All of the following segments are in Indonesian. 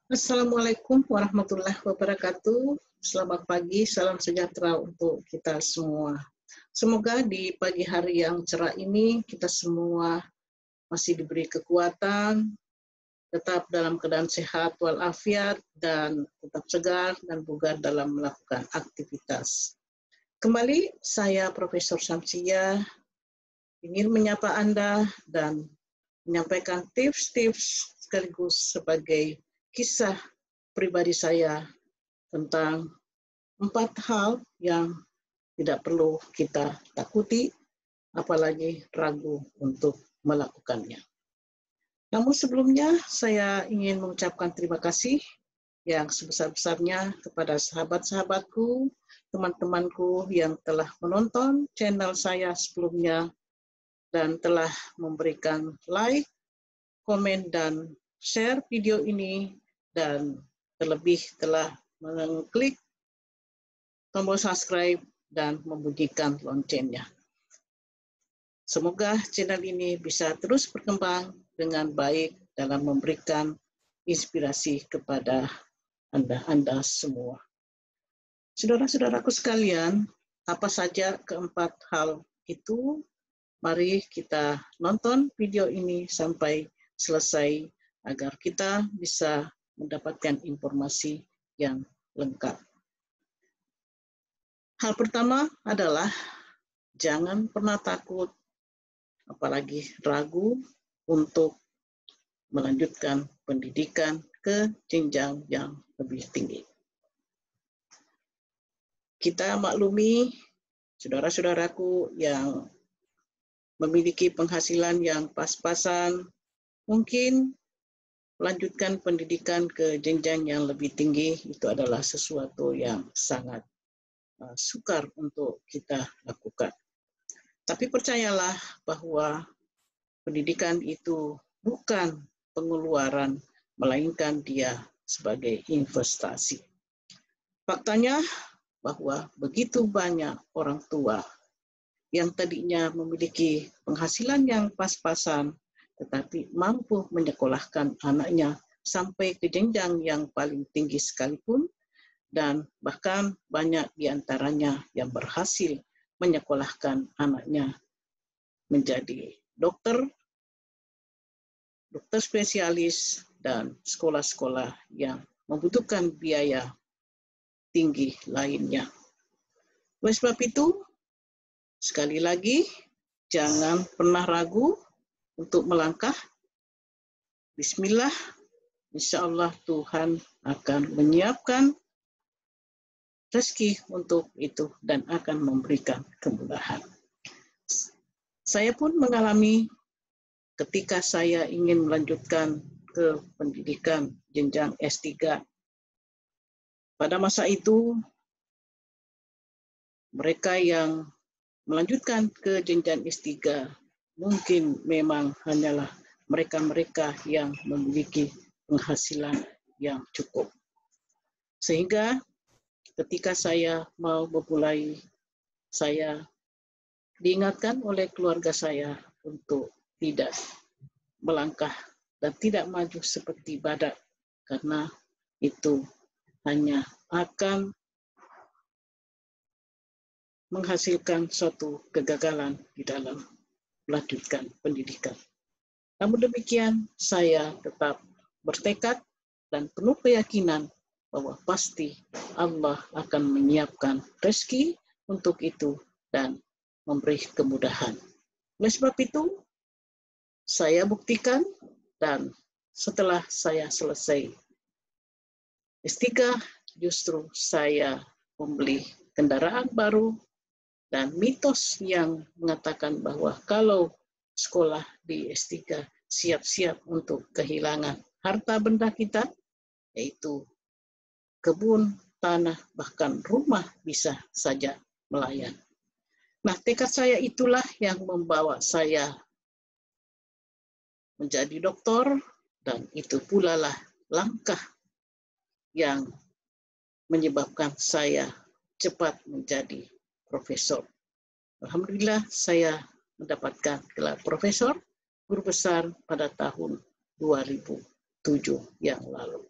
Assalamualaikum warahmatullahi wabarakatuh. Selamat pagi, salam sejahtera untuk kita semua. Semoga di pagi hari yang cerah ini kita semua masih diberi kekuatan, tetap dalam keadaan sehat walafiat, dan tetap segar dan bugar dalam melakukan aktivitas. Kembali, saya Profesor Syamsiyah ingin menyapa Anda dan menyampaikan tips-tips sekaligus sebagai kisah pribadi saya tentang 4 hal yang tidak perlu kita takuti, apalagi ragu untuk melakukannya. Namun sebelumnya saya ingin mengucapkan terima kasih yang sebesar-besarnya kepada sahabat-sahabatku, teman-temanku yang telah menonton channel saya sebelumnya dan telah memberikan like, komen, dan share video ini, dan terlebih telah mengklik tombol subscribe dan membunyikan loncengnya. Semoga channel ini bisa terus berkembang dengan baik dalam memberikan inspirasi kepada Anda semua. Saudara-saudaraku sekalian, apa saja keempat hal itu? Mari kita nonton video ini sampai selesai agar kita bisa mendapatkan informasi yang lengkap. Hal pertama adalah jangan pernah takut, apalagi ragu untuk melanjutkan pendidikan ke jenjang yang lebih tinggi. Kita maklumi, saudara-saudaraku yang memiliki penghasilan yang pas-pasan, mungkin melanjutkan pendidikan ke jenjang yang lebih tinggi itu adalah sesuatu yang sangat sukar untuk kita lakukan. Tapi percayalah bahwa pendidikan itu bukan pengeluaran, melainkan dia sebagai investasi. Faktanya bahwa begitu banyak orang tua yang tadinya memiliki penghasilan yang pas-pasan, tetapi mampu menyekolahkan anaknya sampai ke jenjang yang paling tinggi sekalipun, dan bahkan banyak di antaranya yang berhasil menyekolahkan anaknya menjadi dokter, dokter spesialis, dan sekolah-sekolah yang membutuhkan biaya tinggi lainnya. Oleh sebab itu, sekali lagi, jangan pernah ragu untuk melangkah. Bismillah, insya Allah Tuhan akan menyiapkan rezeki untuk itu dan akan memberikan kemudahan. Saya pun mengalami ketika saya ingin melanjutkan ke pendidikan jenjang S3. Pada masa itu, mereka yang melanjutkan ke jenjang S3 mungkin memang hanyalah mereka-mereka yang memiliki penghasilan yang cukup. Sehingga ketika saya mau memulai, saya diingatkan oleh keluarga saya untuk tidak melangkah dan tidak maju seperti badak, karena itu hanya akan menghasilkan suatu kegagalan di dalam melanjutkan pendidikan. Namun demikian, saya tetap bertekad dan penuh keyakinan bahwa pasti Allah akan menyiapkan rezeki untuk itu dan memberi kemudahan. Oleh sebab itu, saya buktikan, dan setelah saya selesai S3, justru saya membeli kendaraan baru, dan mitos yang mengatakan bahwa kalau sekolah di S3 siap-siap untuk kehilangan harta benda kita, yaitu kebun, tanah, bahkan rumah bisa saja melayang. Nah, tekad saya itulah yang membawa saya menjadi doktor, dan itu pula lah langkah yang menyebabkan saya cepat menjadi profesor. Alhamdulillah saya mendapatkan gelar profesor, guru besar pada tahun 2007 yang lalu.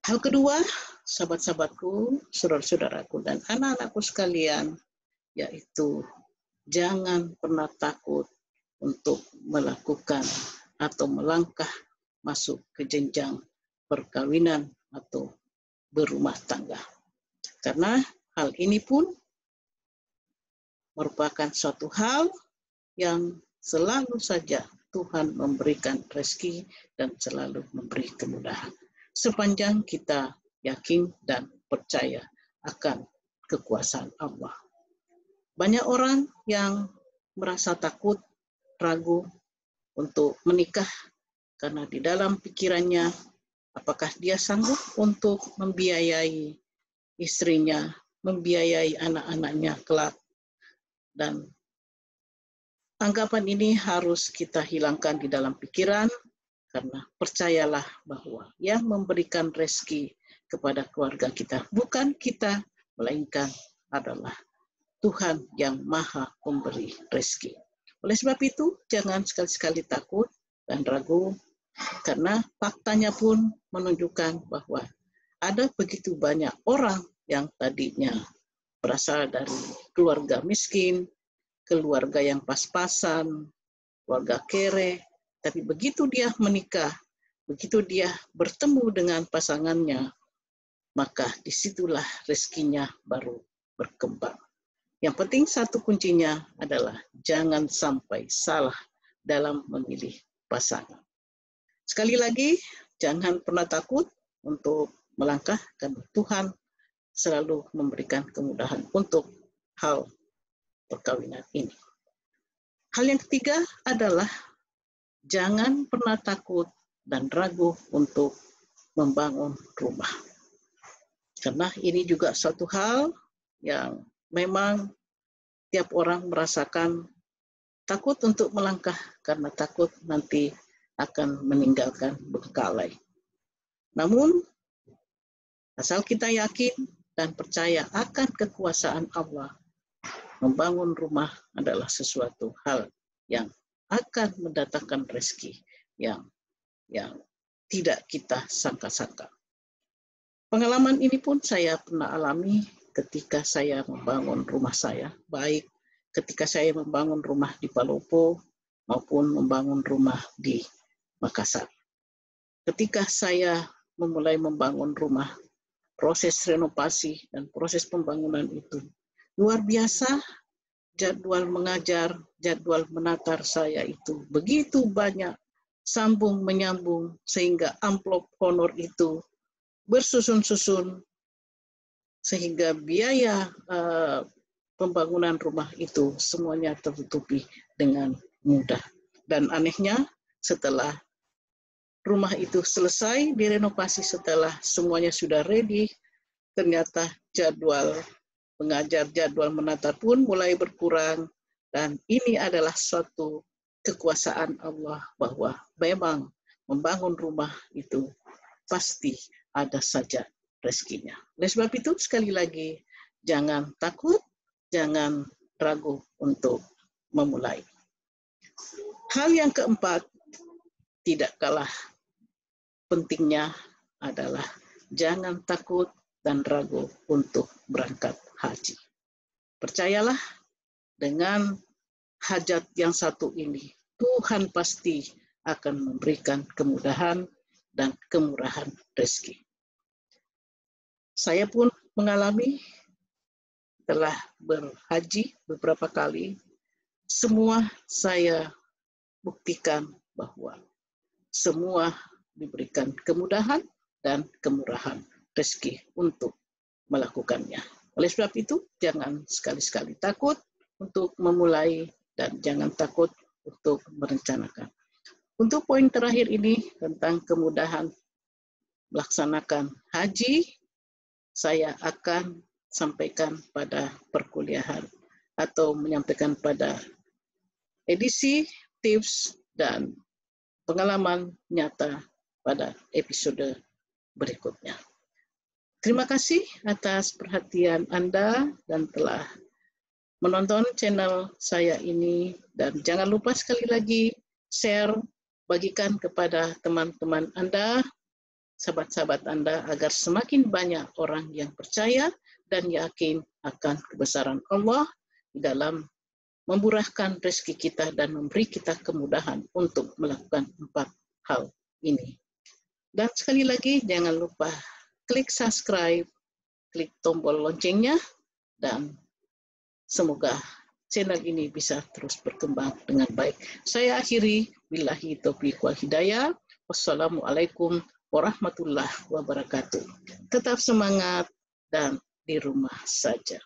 Hal kedua, sahabat-sahabatku, saudara-saudaraku, dan anak-anakku sekalian, yaitu jangan pernah takut untuk melakukan atau melangkah masuk ke jenjang perkawinan atau berumah tangga. Karena hal ini pun merupakan suatu hal yang selalu saja Tuhan memberikan rezeki dan selalu memberi kemudahan. Sepanjang kita yakin dan percaya akan kekuasaan Allah. Banyak orang yang merasa takut, ragu untuk menikah karena di dalam pikirannya apakah dia sanggup untuk membiayai istrinya, membiayai anak-anaknya kelak. Dan anggapan ini harus kita hilangkan di dalam pikiran, karena percayalah bahwa yang memberikan rezeki kepada keluarga kita bukan kita, melainkan adalah Tuhan yang Maha Pemberi rezeki. Oleh sebab itu, jangan sekali-sekali takut dan ragu, karena faktanya pun menunjukkan bahwa ada begitu banyak orang yang tadinya berasal dari keluarga miskin, keluarga yang pas-pasan, keluarga kere, tapi begitu dia menikah, begitu dia bertemu dengan pasangannya, maka disitulah rezekinya baru berkembang. Yang penting satu kuncinya adalah jangan sampai salah dalam memilih pasangan. Sekali lagi, jangan pernah takut untuk melangkah, karena Tuhan selalu memberikan kemudahan untuk hal perkawinan ini. Hal yang ketiga adalah jangan pernah takut dan ragu untuk membangun rumah. Karena ini juga suatu hal yang memang tiap orang merasakan takut untuk melangkah karena takut nanti akan meninggalkan bengkalai. Namun, asal kita yakin dan percaya akan kekuasaan Allah, membangun rumah adalah sesuatu hal yang akan mendatangkan rezeki yang tidak kita sangka-sangka. Pengalaman ini pun saya pernah alami ketika saya membangun rumah saya, baik ketika saya membangun rumah di Palopo maupun membangun rumah di Makassar. Ketika saya memulai membangun rumah, proses renovasi dan proses pembangunan itu luar biasa. Jadwal mengajar, jadwal menatar saya itu begitu banyak, sambung menyambung, sehingga amplop honor itu bersusun-susun, sehingga biaya pembangunan rumah itu semuanya tertutupi dengan mudah. Dan anehnya, setelah rumah itu selesai direnovasi, setelah semuanya sudah ready, ternyata jadwal mengajar, jadwal menatar pun mulai berkurang. Dan ini adalah suatu kekuasaan Allah, bahwa memang membangun rumah itu pasti ada saja rezekinya. Oleh sebab itu, sekali lagi, jangan takut, jangan ragu untuk memulai. Hal yang keempat, tidak kalah pentingnya adalah jangan takut dan ragu untuk berangkat haji. Percayalah, dengan hajat yang satu ini, Tuhan pasti akan memberikan kemudahan dan kemurahan rezeki. Saya pun mengalami, telah berhaji beberapa kali, semua saya buktikan bahwa semua diberikan kemudahan dan kemurahan rezeki untuk melakukannya. Oleh sebab itu, jangan sekali-sekali takut untuk memulai dan jangan takut untuk merencanakan. Untuk poin terakhir ini tentang kemudahan melaksanakan haji, saya akan sampaikan pada perkuliahan atau menyampaikan pada edisi tips dan pengalaman nyata pada episode berikutnya. Terima kasih atas perhatian Anda dan telah menonton channel saya ini, dan jangan lupa sekali lagi share, bagikan kepada teman-teman Anda sahabat-sahabat Anda agar semakin banyak orang yang percaya dan yakin akan kebesaran Allah di dalam memurahkan rezeki kita dan memberi kita kemudahan untuk melakukan 4 hal ini. Dan sekali lagi jangan lupa klik subscribe, klik tombol loncengnya, dan semoga channel ini bisa terus berkembang dengan baik. Saya akhiri, billahi taufiq wal hidayah. Wassalamualaikum warahmatullahi wabarakatuh. Tetap semangat dan di rumah saja.